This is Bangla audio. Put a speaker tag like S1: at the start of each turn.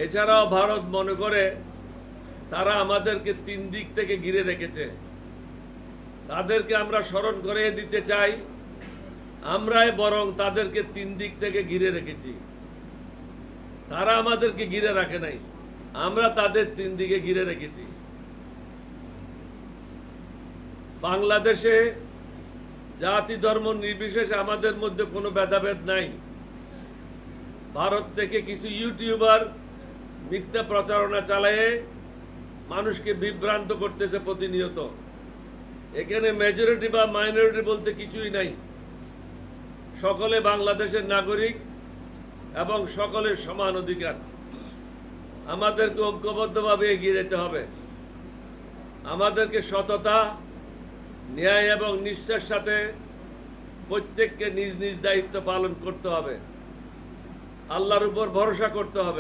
S1: এছাড়াও ভারত মনে করে তারা আমাদেরকে 3 দিক থেকে ঘিরে রেখেছে। তাদেরকে আমরা স্মরণ করে দিতে চাই, আমরাই বরং তাদেরকে 3 দিক থেকে ঘিরে রেখেছি। তারা আমাদেরকে ঘিরে রাখে নাই, আমরা তাদের 3 দিকে ঘিরে রেখেছি। বাংলাদেশে জাতি ধর্ম নির্বিশেষে আমাদের মধ্যে কোনো ভেদাভেদ নাই। ভারত থেকে কিছু ইউটিউবার মিথ্যা প্রচারণা চালিয়ে মানুষকে বিভ্রান্ত করতেছে প্রতিনিয়ত। এখানে মেজরিটি বা মাইনরিটি বলতে কিছুই নাই। সকলে বাংলাদেশের নাগরিক এবং সকলের সমান অধিকার। আমাদেরকে ঐক্যবদ্ধভাবে এগিয়ে যেতে হবে। আমাদেরকে সততা, ন্যায় এবং নিষ্ঠার সাথে প্রত্যেককে নিজ নিজ দায়িত্ব পালন করতে হবে। আল্লাহর উপর ভরসা করতে হবে।